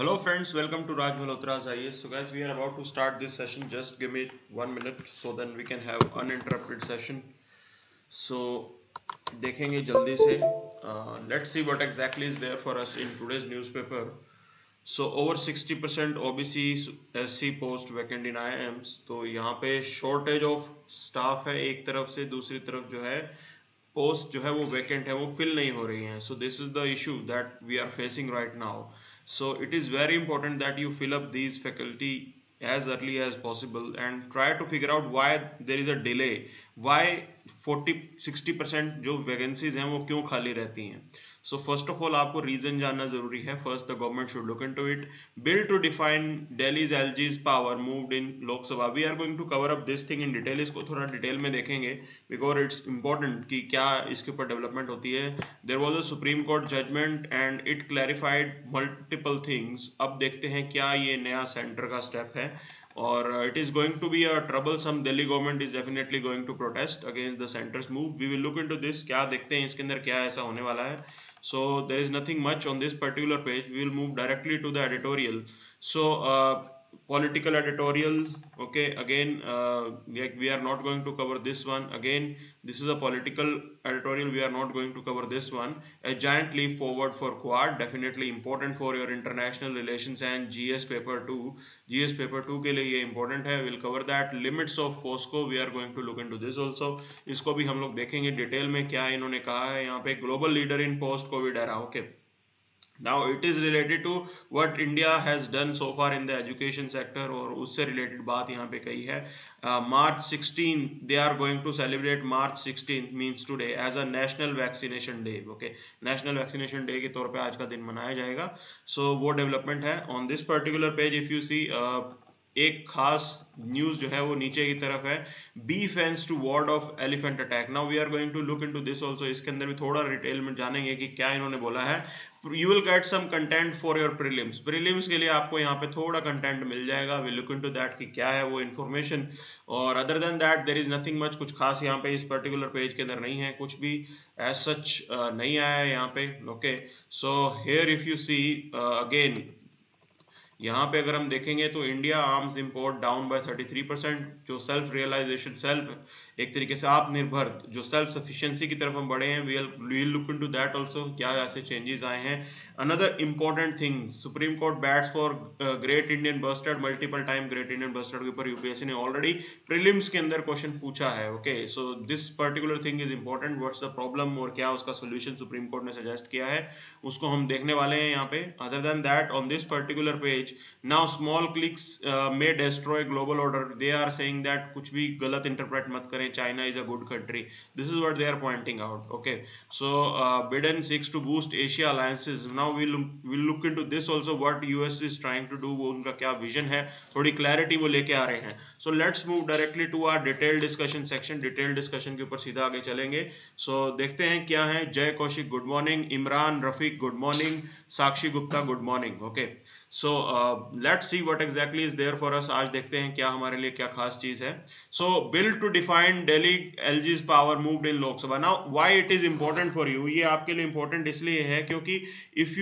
Hello friends, welcome to Raj Malhotra IAS. So guys, we are about to start this session. Just give me 1 minute so then we can have uninterrupted session. So देखेंगे जल्दी से. Let's see what exactly is there for us in today's newspaper. So over 60% OBC SC post vacant in IIMs. तो यहाँ पे shortage of staff है एक तरफ से, दूसरी तरफ जो है पोस्ट जो है वो वैकेंट है वो फिल नहीं हो रही हैं. So this is the issue that we are facing right now. So it is very important that you fill up these faculty as early as possible and try to figure out why there is a delay, why 40-60% जो vacancies हैं वो क्यों खाली रहती हैं. So first of all आपको reason जानना जरूरी है. First the government should look into it. Bill to define Delhi's LG's power moved in Lok Sabha. We are going to cover up this thing in detail. इसको थोड़ा डिटेल में देखेंगे बिकॉज इट्स इंपॉर्टेंट कि क्या इसके ऊपर डेवलपमेंट होती है. There was a supreme court judgment and it clarified multiple things. अब देखते हैं क्या ये नया सेंटर का स्टेप है. और it is going to be a troublesome. Delhi government is definitely going to protest against the center's move. We will look into this. क्या देखते हैं इसके अंदर क्या ऐसा होने वाला है. So there is nothing much on this particular page. We will move directly to the editorial. So political editorial. Okay, again we are not going to cover this one. Again this is a political editorial. We are not going to cover this one. A giant leap forward for Quad, definitely important for your international relations and GS paper 2. GS paper 2 के लिए ये important है. We'll cover that. Limits of POSCO, we are going to look into this also. इसको भी हम लोग देखेंगे detail में क्या इन्होंने कहा है. यहाँ पे global leader in post covid era. Okay, now it is related to what India has done so far in the education sector और उससे related बात यहाँ पे कही है. March 16 they are going to celebrate March 16 means today as a national vaccination day. Okay, national vaccination day के तौर पे आज का दिन मनाया जाएगा. So वो development है. On this particular page if you see एक खास न्यूज जो है वो नीचे की तरफ है. Bee fence to ward off elephant attack. Now we are going to look into this also. इसके अंदर भी थोड़ा डिटेल में जानेंगे कि क्या इन्होंने बोला है. You will get some content for your prelims. Prelims के लिए आपको यहाँ पे थोड़ा कंटेंट मिल जाएगा. वी लुक इनटू दैट कि क्या है वो इन्फॉर्मेशन. और other than that there is nothing much. कुछ खास यहाँ पे इस पर्टिकुलर पेज के अंदर नहीं है. कुछ भी एज सच नहीं आया है यहाँ पे. Okay, so here if you see again यहाँ पे अगर हम देखेंगे तो India arms import down by 33%. जो सेल्फ रियलाइजेशन, सेल्फ एक तरीके से आत्मनिर्भर, जो सेल्फ सफिशिएंसी की तरफ हम बढ़े हैं. We will look into that also क्या ऐसे चेंजेस आए हैं. Another important thing, supreme court bats for great Indian bustard. Multiple time great Indian bustard के ऊपर यूपीएससी ने ऑलरेडी प्रीलिम्स के अंदर क्वेश्चन पूछा है. Okay, so this particular thing is important. What's the problem और क्या उसका सोल्यूशन सुप्रीम कोर्ट ने सजेस्ट किया है उसको हम देखने वाले हैं यहाँ पे. Other than that on this particular page, now small clicks may destroy global order. They are saying that कुछ भी गलत इंटरप्रेट मत करें. China is a good country. This is what they are pointing out. Okay, so Biden seeks to boost Asia alliances. Now we'll look into this also. What US is trying to do, वो उनका क्या vision है, थोड़ी clarity वो लेके आ रहे हैं. So let's move directly to our detailed discussion section. Detail discussion के ऊपर सीधा आगे चलेंगे. So देखते हैं क्या है. Jai Kaushik good morning. Imran Rafiq good morning. Sakshi Gupta good morning. Okay, so let's see what exactly is there for us. आज देखते हैं क्या हमारे लिए क्या खास चीज है. So bill to define Delhi LG's power moved in Lok Sabha. Now why it is important for you. ये आपके लिए इंपॉर्टेंट इसलिए है क्योंकि if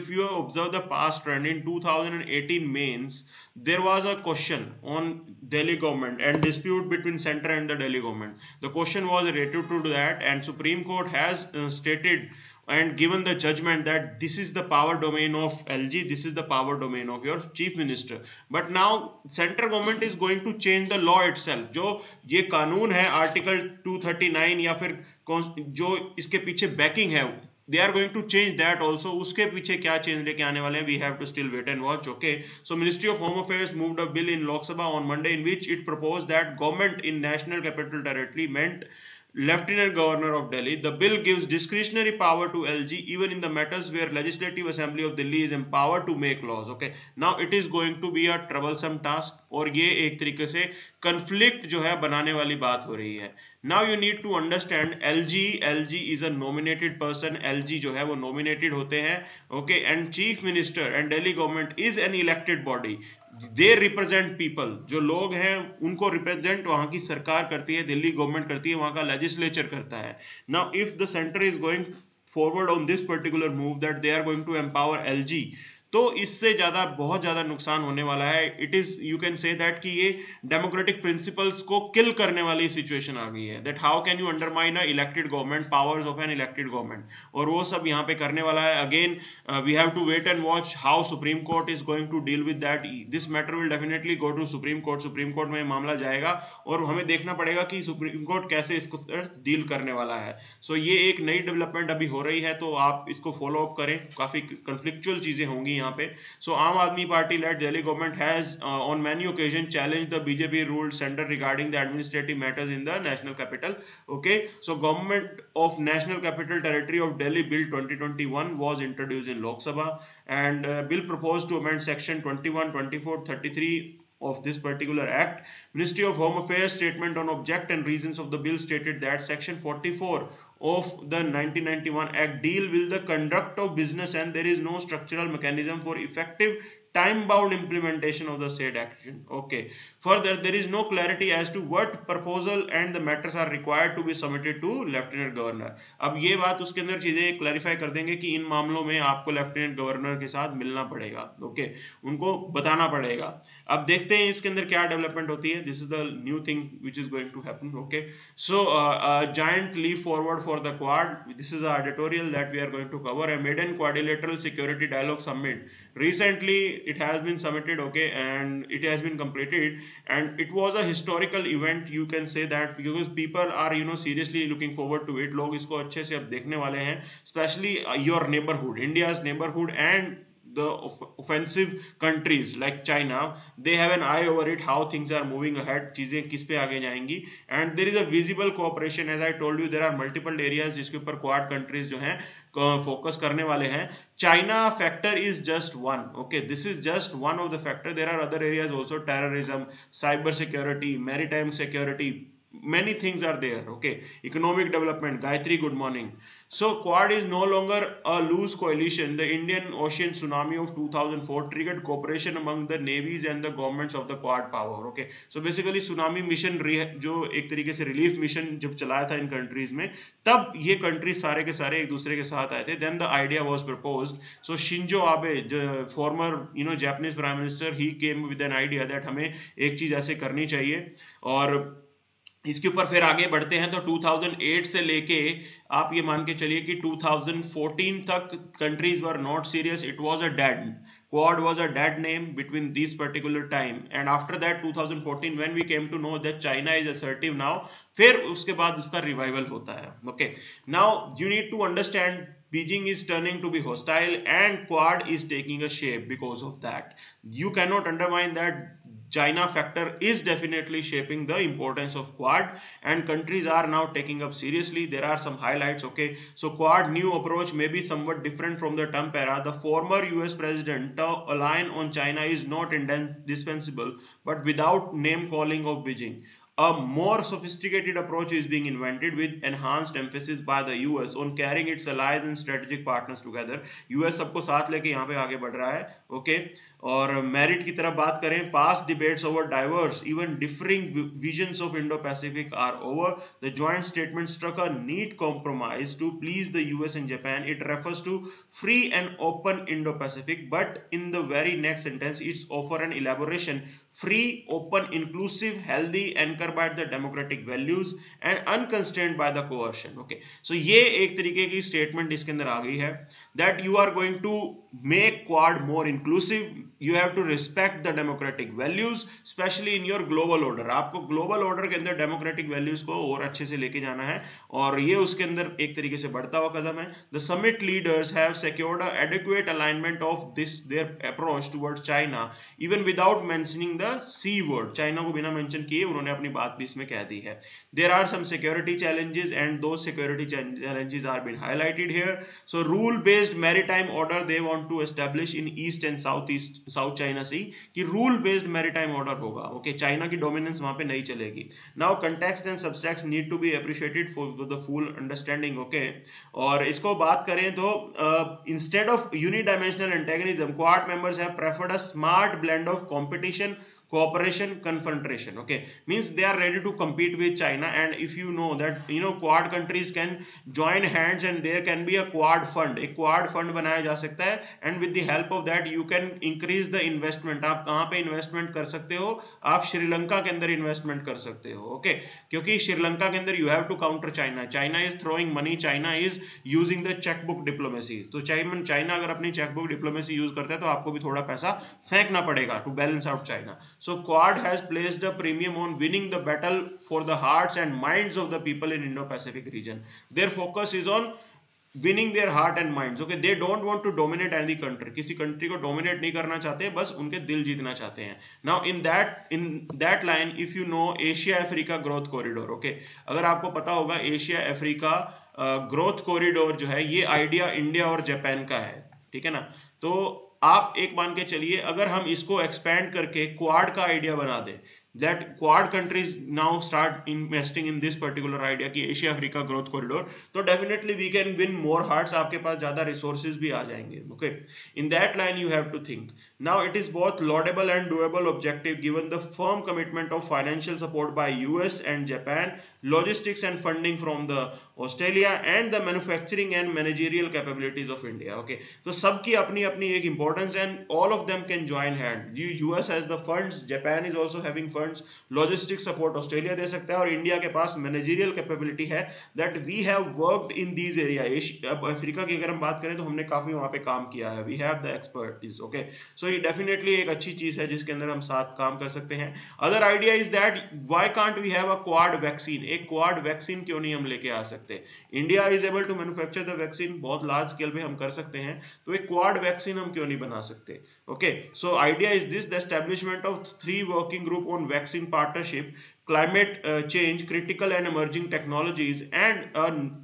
you observe the past trend in 2018 mains there was a question on Delhi government and dispute between center and the Delhi government. The question was related to that and Supreme Court has stated and given the judgment that this is the power domain of LG, this is the power domain of your chief minister. But now central government is going to change the law itself. जो ये कानून है article 239 या फिर जो इसके पीछे banking है, they are going to change that also. उसके पीछे क्या चेंज लेके आने वाले हैं, we have to still wait and watch. Okay, so Ministry of Home Affairs moved a bill in Lok Sabha on Monday in which it proposed that government in National Capital Territory meant Lieutenant Governor of Delhi. The bill gives discretionary power to LG even in the matters where Legislative Assembly of Delhi is empowered to make laws. Okay, now it is going to be a troublesome task और ये एक तरीके से conflict जो है बनाने वाली बात हो रही है. Now you need to understand LG is a nominated person. LG जो है वो nominated होते हैं. Okay, and Chief Minister and Delhi government is an elected body. They represent people. जो लोग हैं उनको रिप्रेजेंट वहां की सरकार करती है, दिल्ली गवर्नमेंट करती है, वहां का लेजिस्लेचर करता है. Now if the centre is going forward on this particular move that they are going to empower LG, तो इससे ज़्यादा बहुत ज़्यादा नुकसान होने वाला है। It is you can say that कि ये डेमोक्रेटिक प्रिंसिपल्स को किल करने वाली सिचुएशन आ गई है। That how can you undermine a elected government, powers of an elected government, और वो सब यहाँ पे करने वाला है। Again we have to wait and watch how supreme court is going to deal with that. This matter will definitely go to supreme court. Supreme court में मामला जाएगा और हमें देखना पड़ेगा कि सुप्रीम कोर्ट कैसे इसको डील करने वाला है। सो ये एक नई डेवलपमेंट अभी हो रही है, तो आप इसको फॉलो अप करें। काफी कन्फ्लिक्चुअल चीजें होंगी यहाँ पे। So Aam Aadmi Party led Delhi government has on many occasion challenge the BJP ruled centre regarding the administrative matters in the national capital. Okay, so government of National Capital Territory of Delhi Bill 2021 was introduced in Lok Sabha, and bill proposed to amend section 21, 24, 33 of this particular act. Ministry of Home Affairs statement on object and reasons of the bill stated that section 44 of the 1991 act deal with the conduct of business, and there is no structural mechanism for effective time-bound implementation of the said action. Okay. Further, there is no clarity as to what proposal and the matters are required to be submitted to Lieutenant Governor. अब ये बात उसके अंदर चीजें clarify कर देंगे कि इन मामलों में आपको लेफ्टिनेंट गवर्नर के साथ मिलना पड़ेगा। ओके, उनको बताना पड़ेगा। अब देखते हैं इसके अंदर क्या डेवलपमेंट होती है। This is the new thing which is going to happen. Okay, so giant leap forward for the Quad. This is the editorial that we are going to cover. A Maiden Quadrilateral Security Dialogue Summit. Recently, it has been submitted, okay, and it has been completed, and it was a historical event, you can say that, because people are seriously looking forward to it. लोग इसको अच्छे से अब देखने वाले हैं, especially your neighborhood, India's neighborhood, and the offensive countries like China, they have an eye over it, how things are moving ahead, चीजें किस पे आगे जाएंगी, and there is a visible cooperation. As I told you, there are multiple areas जिसके ऊपर quad countries जो हैं focus करने वाले हैं. China factor is just one. Okay, this is just one of the factor. There are other areas also, terrorism, cyber security, maritime security, many things are there. Okay, economic development. Gayatri, good morning. So Quad is no longer a loose coalition. The Indian Ocean tsunami of 2004 triggered cooperation among the navies and the governments of the Quad power. Okay, so basically tsunami mission जो एक तरीके से relief mission जब चलाया था इन countries में, तब ये कंट्रीज सारे के सारे एक दूसरे के साथ आए थे. Then the idea was proposed. So Shinzo Abe, the former Japanese prime minister, he came with an idea that हमें एक चीज ऐसे करनी चाहिए. और इसके ऊपर फिर आगे बढ़ते हैं तो 2008 से लेके आप ये मान के चलिए कि 2014 तक countries were not serious. It was a dead, Quad was a dead name between this particular time, and after that 2014 when we came to know that China is assertive now, फिर उसके बाद इसका रिवाइवल होता है. Okay, now you need to understand Beijing is turning to be hostile and Quad is taking a shape because of that. You cannot undermine that. China factor is definitely shaping the importance of Quad, and countries are now taking up seriously. There are some highlights. Okay, so Quad new approach may be somewhat different from the Trump era. The former US president align on China is not indispensable, but without name calling of Beijing. A more sophisticated approach is being invented with enhanced emphasis by the US on carrying its allies and strategic partners together. US सबको साथ लेके यहाँ पे आगे बढ़ रहा है. Okay, और मेरिट की तरफ बात करें, past debates over diverse, even differing visions of Indo-Pacific are over. The joint statement struck a neat compromise to please the US and Japan. It refers to free and open Indo-Pacific, but in the very next sentence it's offer an elaboration: free, open, inclusive, healthy, anchored by the democratic values and unconstrained by the coercion. Okay, so ये एक तरीके की statement इसके अंदर आ गई है that you are going to make Quad more inclusive. You have to respect the democratic values, especially in your global order. आपको global order के अंदर democratic values को और अच्छे से लेके जाना है, और ये उसके अंदर एक तरीके से बढ़ता हुआ कदम है. The summit leaders have secured an adequate alignment of this their approach towards China, even without mentioning the C word. China को बिना mention किए उन्होंने अपनी बात भी इसमें कह दी है. There are some security challenges, and those security challenges are been highlighted here. So rule-based maritime order they want to establish in East and South China Sea, कि rule based maritime order होगा. Okay, China की dominance वहां पे नहीं चलेगी. Now context and subtext need to be appreciated for the full understanding. Okay, और इसको बात करें तो instead of unidimensional antagonism, Quad members have preferred a smart blend of competition, cooperation, confrontation. Okay, means they are ready to compete with China. And if you know that quad countries can join hands and there can be a quad fund, एक quad fund बनाया जा सकता है, and with the help of that you can increase the investment. आप कहाँ पे investment कर सकते हो? आप श्रीलंका के अंदर इन्वेस्टमेंट कर सकते हो. ओके, क्योंकि श्रीलंका के अंदर you have to counter China. China is throwing money, China is using the chequebook diplomacy. तो चाइना अगर अपनी चेकबुक डिप्लोमेसी यूज करता है तो आपको भी थोड़ा पैसा फेंकना पड़ेगा to balance out China. So Quad has placed a premium on winning the battle for the hearts and minds of the people in Indo-Pacific region. Their focus is on winning their heart and minds. Okay, they don't want to dominate any country. किसी country को dominate नहीं करना चाहते, बस उनके दिल जीतना चाहते हैं. Now in that line, if you know Asia Africa growth corridor, okay, अगर आपको पता होगा एशिया अफ्रीका ग्रोथ कॉरिडोर जो है, ये आइडिया इंडिया और जापान का है. ठीक है ना? तो आप एक मान के चलिए, अगर हम इसको एक्सपेंड करके क्वाड का आइडिया बना दें, that quad countries now start investing in this particular idea कि एशिया अफ्रीका ग्रोथ कॉरिडोर, तो definitely we can win more hearts. आपके पास ज्यादा रिसोर्सेज भी आ जाएंगे. Okay, in that line you have to think. Now it is both laudable and doable objective given the firm commitment of financial support by US and Japan, logistics and funding from the Australia and the manufacturing and managerial capabilities of India. Okay, so सबकी अपनी अपनी एक importance and all of them can join hand. US has the funds, Japan is also having funds, logistics support Australia दे सकता है, और India के पास managerial capability है that we have worked in these area. अब अफ्रीका की अगर हम बात करें तो हमने काफी वहाँ पे काम किया है. We have the expertise. Okay, so ये definitely एक अच्छी चीज है जिसके अंदर हम साथ काम कर सकते हैं. Other idea is that why can't we have a quad vaccine? एक क्वाड वैक्सीन क्यों नहीं हम लेके आ सकते? India is able to manufacture the vaccine, बहुत लार्ज स्केल पे हम कर सकते हैं, तो एक क्वाड वैक्सीन हम क्यों नहीं बना सकते? Okay, so idea is this, the establishment of 3 working group on vaccine partnership, climate change, critical and emerging technologies and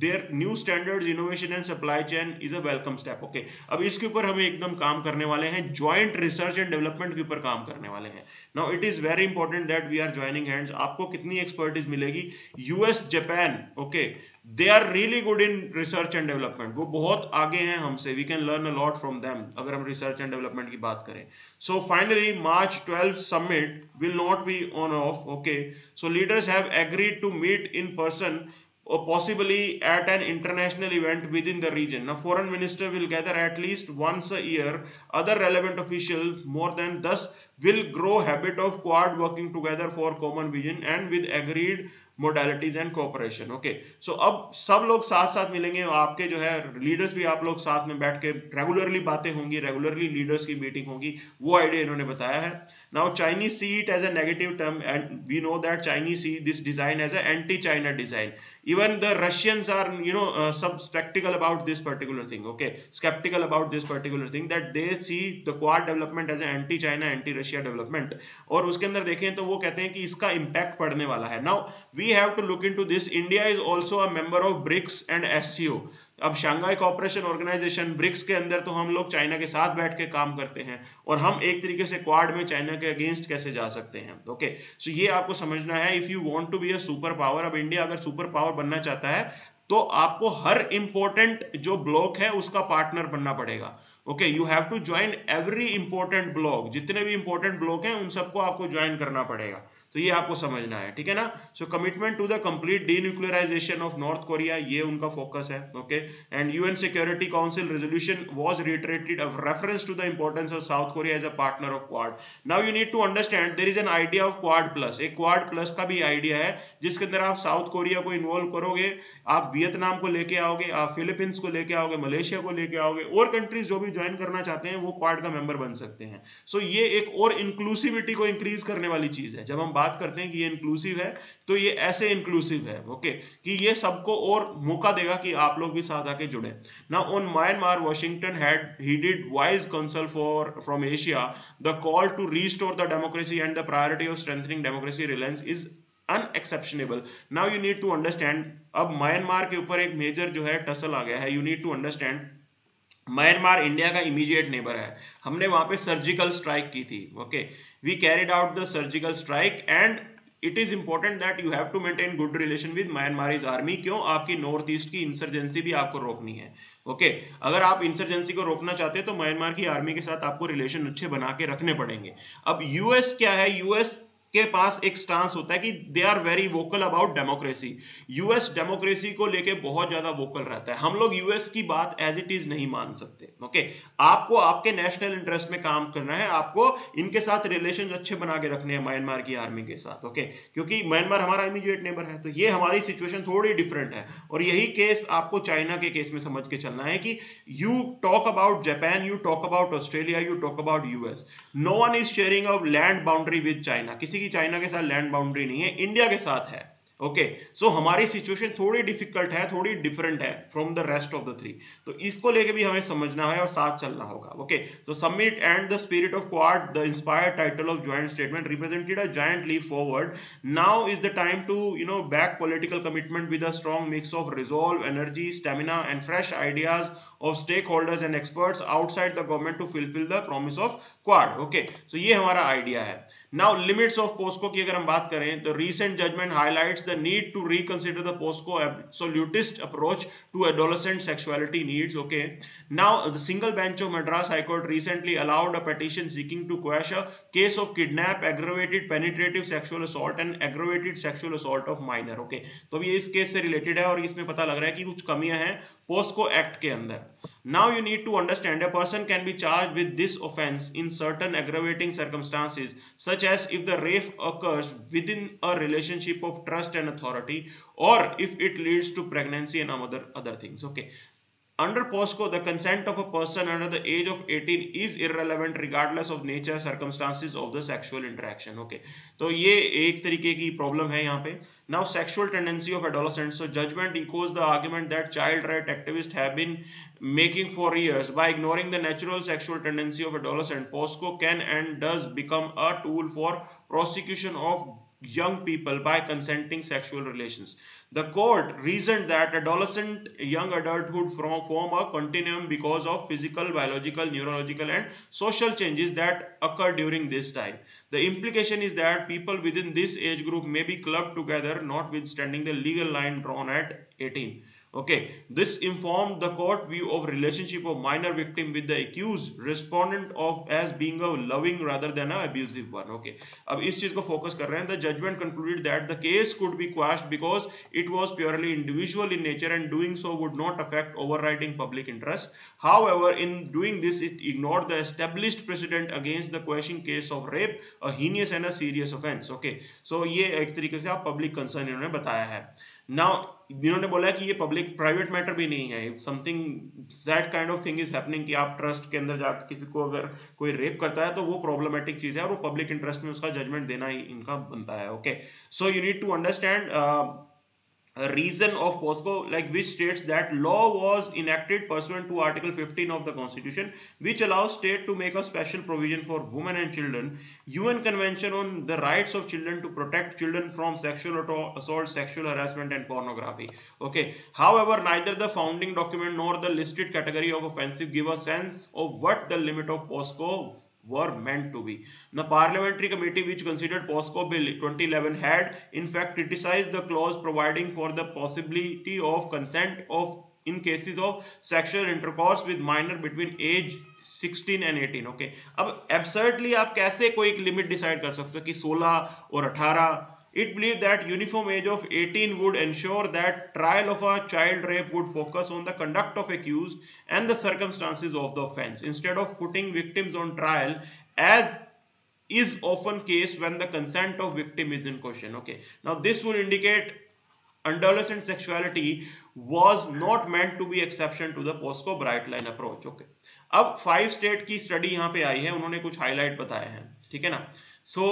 their new standards, innovation and supply chain is a welcome step. Okay, अब इसके ऊपर हम एकदम काम करने वाले हैं, joint research and development के ऊपर काम करने वाले हैं. Now it is very important that we are joining hands. आपको कितनी expertise मिलेगी? US, Japan, okay, they are really good in research and development. वो बहुत आगे हैं हमसे. We can learn a lot from them अगर हम research and development की बात करें. So finally, March 12 summit will not be on off. Okay, so leaders have agreed to meet in person or possibly at an international event within the region. Now, foreign minister will gather at least once a year. Other relevant officials, more than 10, will grow habit of quad working together for common vision and with agreed modalities and cooperation. Okay, so अब सब लोग साथ साथ मिलेंगे. आपके जो है leaders भी, आप लोग साथ में बैठ के रेगुलरली बातें होंगी, रेगुलरली लीडर्स की मीटिंग होगी. वो आइडिया इन्होंने बताया है. Now Chinese see it as a negative term and we know that Chinese see this design as an anti-China design. Even the Russians are skeptical about this particular thing. Okay, skeptical about this particular thing, that they see the quad development as an anti-China, anti-Russia development. और उसके अंदर देखें तो वो कहते हैं कि इसका इम्पैक्ट पड़ने वाला है. Now we have to look into this. India is also a member of BRICS and SCO. अब शंघाई कोऑपरेशन ऑर्गेनाइजेशन ब्रिक्स के अंदर तो हम लोग चाइना के साथ बैठ के काम करते हैं, और हम एक तरीके से क्वाड में चाइना के अगेंस्ट कैसे जा सकते हैं. ओके, सो ये आपको समझना है. If you want to be a super power, अब इंडिया अगर सुपर पावर बनना चाहता है तो आपको हर इंपॉर्टेंट जो ब्लॉक है उसका पार्टनर बनना पड़ेगा. Okay, you have to join every important bloc. जितने भी इंपॉर्टेंट ब्लॉक हैं उन सबको आपको ज्वाइन करना पड़ेगा. तो ये आपको समझना है, ठीक है ना. So commitment to the complete denuclearisation of North Korea, ये उनका फोकस है. Okay, and UN security council resolution was reiterated of reference to the importance of South Korea as a partner of Quad. Now you need to understand there is an idea of Quad plus. एक Quad plus का भी idea है जिसके अंदर आप south Korea को involve करोगे, आप वियतनाम को लेके आओगे, आप फिलीपींस को लेके आओगे, मलेशिया को लेके आओगे, और कंट्रीज जो भी ज्वाइन करना चाहते हैं वो क्वाड का मेंबर बन सकते हैं. सो ये एक और इंक्लूसिविटी को इंक्रीज करने वाली चीज है. जब हम बात करते हैं कि ये इंक्लूसिव है तो ये ऐसे इंक्लूसिव है, ओके, कि ये सबको और मौका देगा कि आप लोग भी साथ आके जुड़े. Now on Myanmar, Washington had heeded wise counsel from Asia. The call to restore the democracy and the priority of strengthening democracy reliance is unexceptionable. Now you need to understand, अब म्यांमार के ऊपर एक major जो है tussle आ गया है. You need to understand, Myanmar India का immediate neighbour है. हमने वहां पे सर्जिकल स्ट्राइक की थी. Okay, we carried out the surgical strike and it is important that you have to maintain good relation with Myanmar's army. क्यों? आपकी north east की इंसर्जेंसी भी आपको रोकनी है। ओके, अगर आप इंसर्जेंसी को रोकना चाहते हैं तो म्यांमार की आर्मी के साथ आपको रिलेशन अच्छे बना के रखने पड़ेंगे। अब यूएस क्या है, यूएस के पास एक स्टांस होता है कि they are very vocal about democracy. US democracy को लेके बहुत ज्यादा वोकल रहता है। हम लोग यूएस की बात एज इट इज नहीं मान सकते। ओके, आपको आपके नेशनल इंटरेस्ट में काम करना है, आपको इनके साथ रिलेशन अच्छे बना के रखने हैं म्यांमार की आर्मी के साथ। ओके, क्योंकि म्यांमार हमारा इमीडिएट नेबर है, तो ये हमारी सिचुएशन थोड़ी डिफरेंट है। और यही केस आपको चाइना के केस में समझ के चलना है कि you talk about Japan, you talk about Australia, you talk about US, no one is sharing a land boundary with China. किसी की चाइना के साथ लैंड बाउंड्री नहीं है, इंडिया के साथ है। ओके, सो हमारी सिचुएशन थोड़ी डिफिकल्ट है, थोड़ी डिफरेंट है from the rest of the three. तो इसको लेके भी हमें समझना है और साथ चलना होगा। ओके, तो summit and the spirit of quad, the inspired title of joint statement represented a giant leap forward. Now is the time to back political commitment with a strong mix of resolve, energy, stamina and fresh ideas of stakeholders and experts outside the government to fulfill the promise of quad. Okay, so ये हमारा idea है। Now limits of POSCO की अगर हम बात करें तो recent judgment highlights the need to reconsider the POSCO absolutist approach to adolescent sexuality needs. Okay, now the single bench of Madras High Court recently allowed a petition seeking to quash a case of kidnap, aggravated penetrative sexual assault and aggravated sexual assault of minor. Okay, तो अब ये इस case से related है और इसमें पता लग रहा है कि कुछ कमियां हैं पोस्को एक्ट के अंदर। Now you need to understand a person can be charged with this offense in certain aggravating circumstances, such as if the rape occurs within a relationship of trust and authority, or if it leads to pregnancy and other things. Okay, under POSCO, the consent of a person under the age of 18 is irrelevant regardless of nature, circumstances of the sexual interaction. Okay, तो ये एक तरीके की problem है यहाँ पे। Now, sexual tendency of adolescents. So, judgment echoes the argument that child right activists have been making for years. By ignoring the natural sexual tendency of adolescents, POSCO can and does become a tool for prosecution of young people by consenting sexual relations. The court reasoned that adolescent young adulthood form a continuum because of physical, biological, neurological, and social changes that occur during this time. The implication is that people within this age group may be clubbed together, notwithstanding the legal line drawn at 18. Okay, this informed the court view of relationship of minor victim with the accused respondent of as being a loving rather than a abusive one. Okay, अब इस चीज को focus कर रहे हैं। The judgment concluded that the case could be quashed because it was purely individual in nature and doing so would not affect overriding public interest. However, in doing this, it ignored the established precedent against the quashing case of rape, a heinous and a serious offense. Okay, so ये एक तरीके से आप public concern इन्होंने बताया है। Now इन्होंने बोला कि ये पब्लिक प्राइवेट मैटर भी नहीं है, something that kind of thing is happening कि आप ट्रस्ट के अंदर जाकर किसी को अगर कोई रेप करता है तो वो प्रॉब्लमेटिक चीज है और वो पब्लिक इंटरेस्ट में उसका जजमेंट देना ही इनका बनता है। Okay, so you need to understand a reason of POSCO, like which states that law was enacted pursuant to Article 15 of the Constitution, which allows state to make a special provision for women and children. UN Convention on the Rights of Children to protect children from sexual assault, sexual harassment, and pornography. Okay. However, neither the founding document nor the listed category of offensive give a sense of what the limit of POSCO were meant to be. The parliamentary committee which considered POSCO Bill 2011 had in fact criticized the clause providing for the possibility of consent of in cases of sexual intercourse with minor between age 16 and 18. Okay, अब absurdly आप कैसे कोई एक limit decide कर सकते हो कि 16 और 18? It believed that uniform age of 18 would ensure that trial of a child rape would focus on the conduct of accused and the circumstances of the offense instead of putting victims on trial, as is often case when the consent of victim is in question. Okay, now this would indicate adolescent sexuality was not meant to be exception to the POSCO bright line approach. Okay, अब 5 state की study यहाँ पे आई है, उन्होंने कुछ highlight बताए हैं, ठीक है ना। So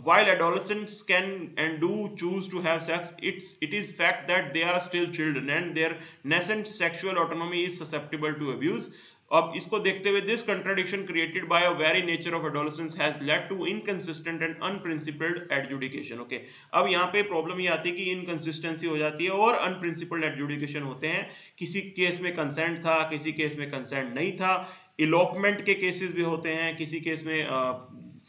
while adolescents can and do choose to have sex, it is fact that they are still children and their nascent sexual autonomy is susceptible to abuse. अब इसको देखते हुए this contradiction created by a very nature of adolescence has led to inconsistent and unprincipled adjudication. Okay, अब यहाँ पे problem ये आती है कि इनकंसिस्टेंसी हो जाती है और अनप्रिंसिपल्ड एडजुडिकेशन होते हैं। किसी केस में कंसेंट था, किसी केस में कंसेंट नहीं था, इलोपमेंट के केसेस भी होते हैं, किसी केस में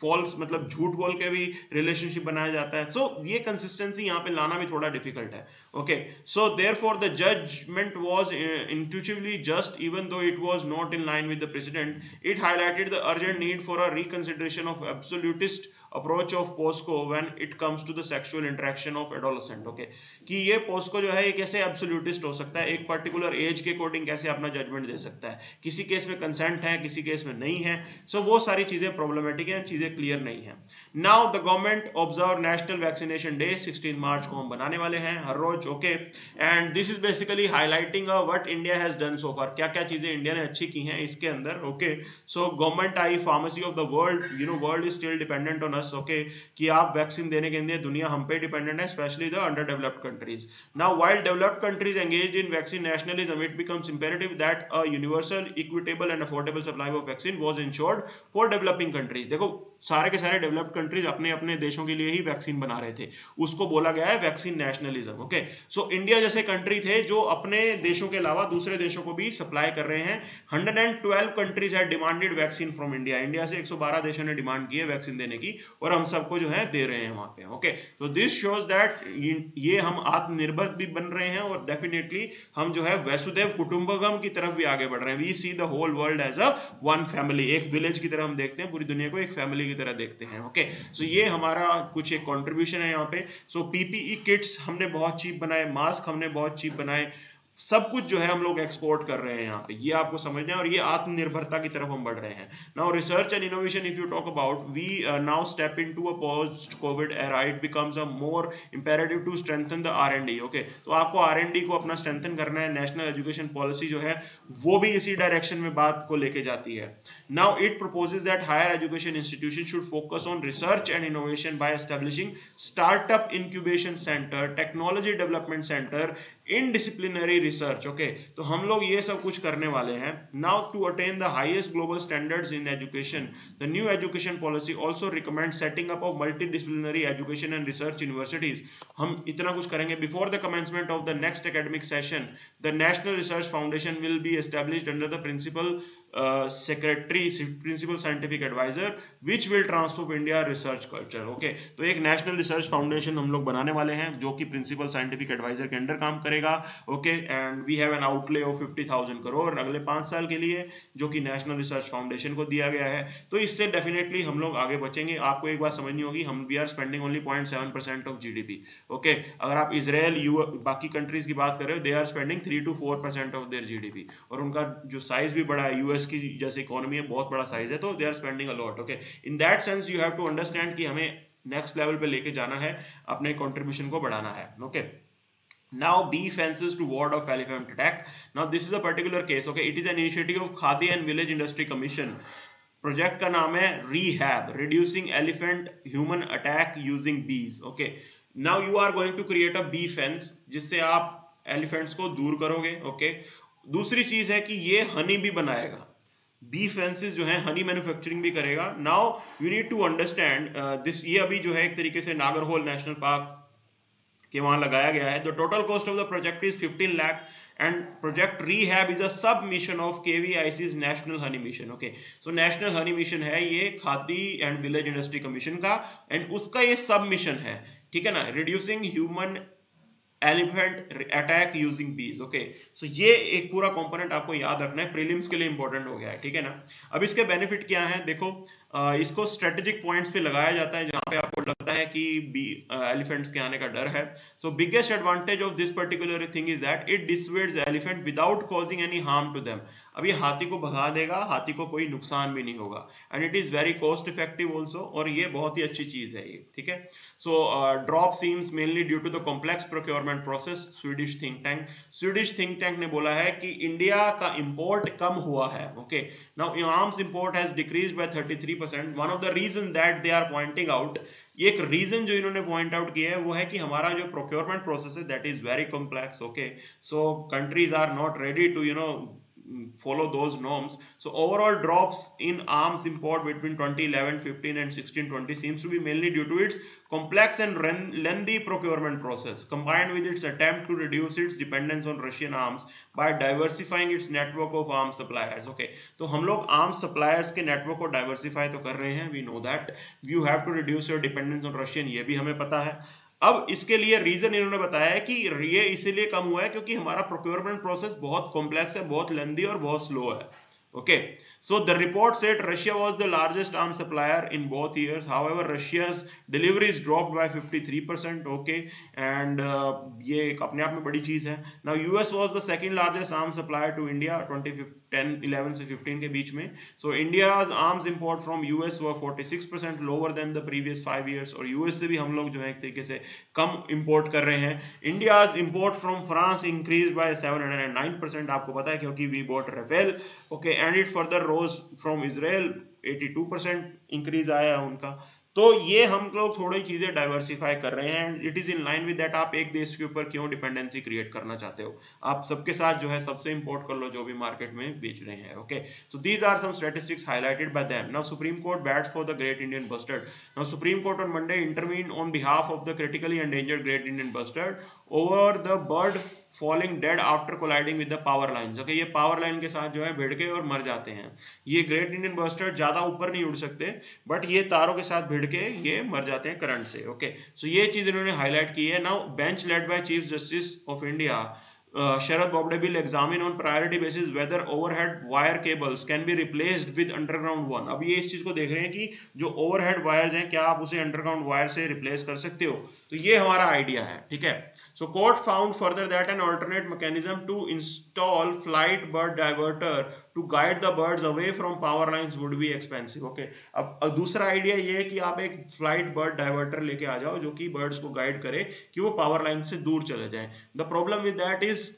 फॉल्स मतलब झूठ बोल के भी रिलेशनशिप बनाया जाता है. सो ये कंसिस्टेंसी यहाँ पे लाना भी थोड़ा डिफिकल्ट है. Okay, so therefore the judgment was intuitively just even though it was not in line with the precedent. It highlighted the urgent need for a reconsideration of absolutist approach of POSCO when it comes to the sexual interaction of adolescent. Okay, कि ये POSCO जो है ये कैसे absolutist हो सकता है, एक पर्टिकुलर एज के अकॉर्डिंग कैसे अपना जजमेंट दे सकता है, किसी केस में कंसेंट है किसी केस में नहीं है. सो वो सारी चीजें प्रॉब्लमेटिक हैं, चीजें क्लियर नहीं है. Now the government observe national vaccination day 16 March को हम बनाने वाले हैं हर रोज. Okay, and this is basically highlighting what India has done so far, क्या क्या चीजें इंडिया ने अच्छी की हैं इसके अंदर. Okay, so government I pharmacy of the world, you know world is still dependent on us. Okay, कि आप वैक्सीन देने के लिए दुनिया हम पे डिपेंडेंट है, specially the under developed countries. Now while developed countries engaged in vaccine nationalism, it becomes imperative that a universal equitable and affordable supply of vaccine was insured for developing countries. देखो सारे के सारे developed countries अपने अपने देशों के लिए ही vaccine बना रहे थे, उसको बोला गया है vaccine nationalism. Okay, so India जैसे कंट्री थे जो अपने देशों के अलावा दूसरे देशों को भी सप्लाई कर रहे हैं. 112 countries had demanded vaccine from India. India से 112 देशों ने डिमांड की है वैक्सीन देने की और हम सबको जो है दे रहे हैं वहां पे. ओके, तो दिस शोज दैट ये हम आत्मनिर्भर भी बन रहे हैं और डेफिनेटली हम जो है वसुधैव कुटुंबकम की तरफ भी आगे बढ़ रहे हैं. We see the whole world as a one family, एक विलेज की तरह हम देखते हैं, पूरी दुनिया को एक फैमिली की तरह देखते हैं. ओके, सो ये हमारा कुछ एक कंट्रीब्यूशन है यहाँ पे. सो पीपीई किट्स हमने बहुत चीप बनाए, मास्क हमने बहुत चीप बनाए, सब कुछ जो है हम लोग एक्सपोर्ट कर रहे हैं यहाँ पे, ये आपको समझना है और ये आत्मनिर्भरता की तरफ हम बढ़ रहे हैं. Now research and innovation if you talk about, we now step into a post covid era, it becomes a more imperative to strengthen the R&D. Okay, तो आपको R&D को अपना स्ट्रेंथन करना है. नेशनल एजुकेशन पॉलिसी जो है वो भी इसी डायरेक्शन में बात को लेके जाती है. Now it proposes that higher education institution should focus on research and innovation by establishing startup incubation centre, technology development centre, in disciplinary research. Okay, तो हम लोग ये सब कुछ करने वाले हैं. Now to attain the highest global standards in education, the new education policy also recommend setting up of multi disciplinary education and research universities. हम इतना कुछ करेंगे. Before the commencement of the next academic session, the national research foundation will be established under the principal secretary, principal scientific adviser, which will transform India research culture. Okay, तो एक national research foundation हम लोग बनाने वाले हैं जो कि principal scientific adviser के अंडर काम करेगा. Okay, and we have an outlay of 50,000 crore अगले 5 साल के लिए जो कि नेशनल रिसर्च फाउंडेशन को दिया गया है. तो इससे डेफिनेटली हम लोग आगे बचेंगे. आपको एक बात समझनी होगी, हम we are spending only 0.7% of GDP. Okay, अगर आप इसराइल बाकी कंट्रीज की बात कर रहे हो, they are spending 3 to 4% of their GDP और उनका जो साइज भी बड़ा है, यूएस की जैसे इकोनॉमी है, बहुत बड़ा साइज है, तो they are spending a lot. Okay, in that sense you have to understand कि हमें नेक्स्ट लेवल पे लेके जाना है, अपने कंट्रीब्यूशन को बढ़ाना है. Okay, now bee fences to ward off elephant attack. Now this is a particular case. Okay, it is an initiative of Khadi and Village Industry Commission. Project का नाम है rehab, reducing elephant human attack using bees. Okay, now you are going to create a bee fence जिससे आप elephants को दूर करोगे. Okay, दूसरी चीज है कि ये हनी भी बनाएगा. बी फेंसेस जो है हनी मैन्युफैक्चरिंग भी करेगा. Now you need to understand this, ये अभी जो है एक तरीके से नागरहोल नेशनल पार्क के वहां लगाया गया है. The total cost of the project is 15 lakh and project rehab is a sub mission of KVIC's national honey mission. Okay, so national honey mission है ये Khadi and village industry commission का, एंड उसका ये सब मिशन है. ठीक है ना, reducing human elephant attack using bees. Okay, so ये एक पूरा कंपोनेंट आपको याद रखना है, प्रीलिम्स के लिए इंपॉर्टेंट हो गया है. ठीक है ना, अब इसके बेनिफिट क्या है देखो, इसको स्ट्रेटेजिक पॉइंट्स पे लगाया जाता है जहां पे आपको लगता है कि एलिफेंट्स के आने का डर है. So biggest advantage of this particular thing is that it dissuades elephant without causing any harm to them. अब ये हाथी को भगा देगा, हाथी को कोई नुकसान भी नहीं होगा, and it is very cost effective also, और ये बहुत ही अच्छी चीज है ये. ठीक है, so drop seems mainly due to the complex procurement process. Swedish think tank ने बोला है कि इंडिया का इंपोर्ट कम हुआ है. Okay, now arms import has decreased by 33%. One of the reason that they are pointing out, ये एक रीजन जो इन्होंने पॉइंट आउट किया है वो है कि हमारा जो प्रोक्योरमेंट प्रोसेस है that is very complex. Okay, so countries are not ready to follow those norms. So overall drops in arms import between 2011, 15 and 16, 20 seems to be mainly due to its complex and lengthy procurement process combined with its attempt to reduce its dependence on Russian arms by diversifying its network of arms suppliers. Okay, तो हम लोग arms suppliers के network को diversify तो कर रहे हैं, we know that you have to reduce your dependence on Russian, ये भी हमें पता है. अब इसके लिए रीजन इन्होंने बताया है कि ये इसीलिए कम हुआ है क्योंकि हमारा प्रोक्योरमेंट प्रोसेस बहुत कॉम्प्लेक्स है, बहुत लेंदी और बहुत स्लो है. Okay, so the report said Russia was the largest arms supplier in both years. However, Russia's deliveries dropped by 53%. Okay, and ये अपने आप में बड़ी चीज है. Now US was the second largest arms supplier to India 2010-11 से 15 के बीच में. So India's arms import from US were 46% lower than the previous 5 years. और US से भी हम लोग जो है एक तरीके से कम import कर रहे हैं. India's import from France increased by 709%. आपको पता है क्योंकि we bought Rafale. Okay, and it further rose from Israel, 82% increase आया है उनका. तो ये हम लोग थोड़ी चीजें डाइवर्सिफाई कर रहे हैं and it is in line with that. आप एक देश के ऊपर क्यों डिपेंडेंसी क्रिएट करना चाहते हो, आप सबके साथ जो है सबसे इंपोर्ट कर लो जो भी मार्केट में बेच रहे हैं. Okay, so these are some statistics highlighted by them. Now supreme court bats for the great Indian bustard. Now supreme court on Monday intervene on behalf of the critically endangered great Indian bustard over the bird falling dead after colliding with the power lines. Okay, ये power line के साथ जो है भिड़ के और मर जाते हैं. ये ग्रेट इंडियन बस्टर्ड ज्यादा ऊपर नहीं उड़ सकते बट ये तारों के साथ भिड़ के ये मर जाते हैं करंट से. ओके, सो ये चीज इन्होंने हाईलाइट की है. Now bench led by chief justice of India Sharad Bobde will examine on priority basis whether overhead wire cables can be replaced with underground one. अब ये इस चीज को देख रहे हैं कि जो overhead wires हैं क्या आप उसे underground wire से replace कर सकते हो. तो ये हमारा आइडिया है. ठीक है, so court found further that an alternate mechanism to install flight bird diverter to guide the birds away from power lines would be expensive. Okay, अब दूसरा आइडिया ये है कि आप एक फ्लाइट बर्ड डाइवर्टर लेके आ जाओ जो कि बर्ड्स को गाइड करे कि वो पावर लाइन से दूर चले जाएं. The problem with that is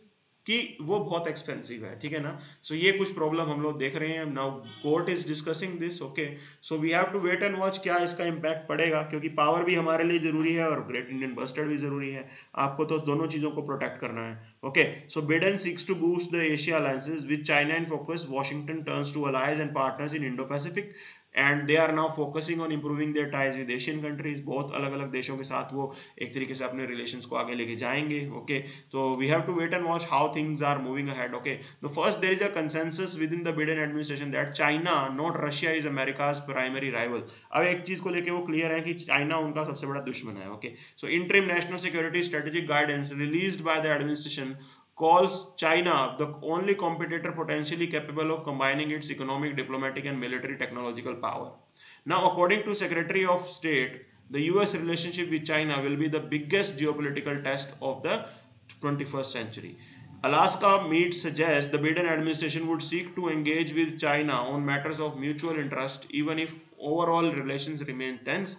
कि वो बहुत एक्सपेंसिव है. ठीक है ना, सो ये कुछ प्रॉब्लम हम लोग देख रहे हैं. Now court is discussing this. Okay, so we have to wait and watch क्या इसका इम्पैक्ट पड़ेगा क्योंकि पावर भी हमारे लिए जरूरी है और ग्रेट इंडियन बस्टर्ड भी जरूरी है. आपको तो दोनों चीजों को प्रोटेक्ट करना है. Okay, so Biden seeks to boost the Asia alliances with China in focus. Washington turns to allies and partners in Indo Pacific and they are now focusing on improving their ties with Asian countries. बहुत अलग अलग देशों के साथ वो एक तरीके से अपने रिलेशंस को आगे लेके जाएंगे. ओके, तो we have to wait and watch how things are moving ahead. Okay, the first there is a consensus within the Biden administration that China not Russia is America's primary rival. अब एक चीज को लेके वो clear है कि China उनका सबसे बड़ा दुश्मन है. Okay, so interim national security strategic guidance released by the administration calls China the only competitor potentially capable of combining its economic, diplomatic and military technological power. Now, according to Secretary of State, the US relationship with China will be the biggest geopolitical test of the 21st century. Alaska Meet suggests the Biden administration would seek to engage with China on matters of mutual interest even if overall relations remain tense.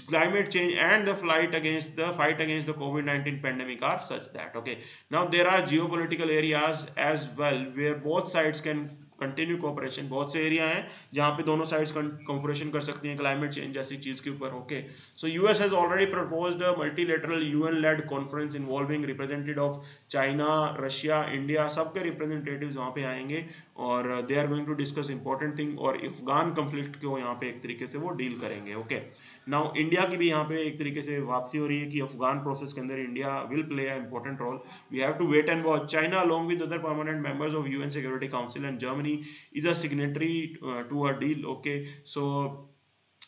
Climate change and the fight against the COVID-19 pandemic are such that. Okay, now there are geopolitical areas as well where both sides can continue cooperation. बहुत से area हैं जहां पे दोनों sides cooperation कर सकती हैं climate change जैसी चीज के ऊपर. Okay, so US has already proposed a multilateral UN led conference involving representative of China, Russia, India. सबके रिप्रेजेंटेटिव्स वहां पे आएंगे और they are going to discuss important thing और अफगान कंफ्लिक्ट को यहाँ पे एक तरीके से वो डील करेंगे. ओके, नाउ इंडिया की भी यहाँ पे एक तरीके से वापसी हो रही है कि अफगान प्रोसेस के अंदर India will play a important role. We have to wait and watch. China along with other permanent members of UN security council and Germany is a signatory to a deal. Okay, so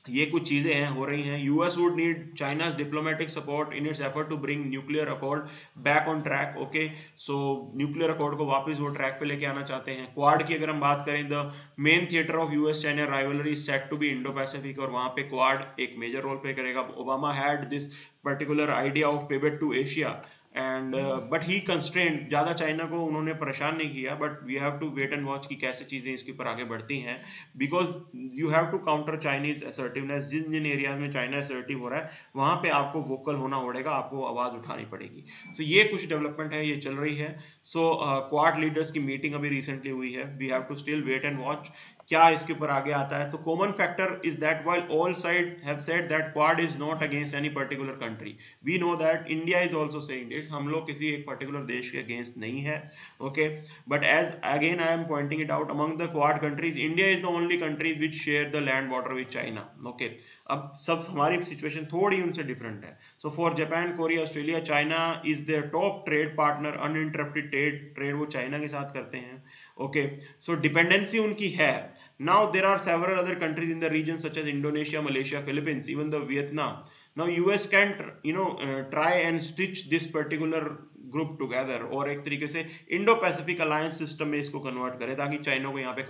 ये कुछ चीजें हैं हो रही हैं. US would need चाइना's diplomatic support in its effort to bring nuclear accord back on track. Okay, so nuclear accord को वापस वो ट्रैक पे लेके आना चाहते हैं. क्वाड की अगर हम बात करें, the main theater of US China rivalry is set to be Indo-Pacific और वहाँ पे क्वाड एक मेजर रोल प्ले करेगा. Obama had this particular idea of pivot to Asia and but he constraint, ज़्यादा चाइना को उन्होंने परेशान नहीं किया. But we have to wait and watch कि कैसे चीज़ें इसके ऊपर आगे बढ़ती हैं because you have to counter Chinese assertiveness. जिन जिन एरियाज में चाइना असर्टिव हो रहा है वहाँ पे आपको वोकल होना पड़ेगा, आपको आवाज़ उठानी पड़ेगी. सो ये कुछ डेवलपमेंट है, ये चल रही है. सो क्वाड लीडर्स की मीटिंग अभी रिसेंटली हुई है. We have to still wait and watch क्या इसके ऊपर आगे आता है? तो common factor is that while all side have said that quad is not against any particular country, we know that India is also saying this, हम लोग किसी एक पर्टिकुलर देश के अगेंस्ट नहीं है, okay, but as again I am pointing it out, among the quad countries India is the only country which share the land border with China, okay. अब सब हमारी सिचुएशन थोड़ी उनसे डिफरेंट है। So for Japan, Korea, Australia, China is their top trade partner, uninterrupted trade वो China के साथ करते हैं, ओके। सो डिपेंडेंसी उनकी है। Now there are several other countries in the region such as Indonesia, Malaysia, Philippines, even the Vietnam. Now US can try and stitch this particular group together और एक तरीके से इंडो पैसिफिक अलायंस सिस्टम में इसको convert करे ताकि China को यहाँ पे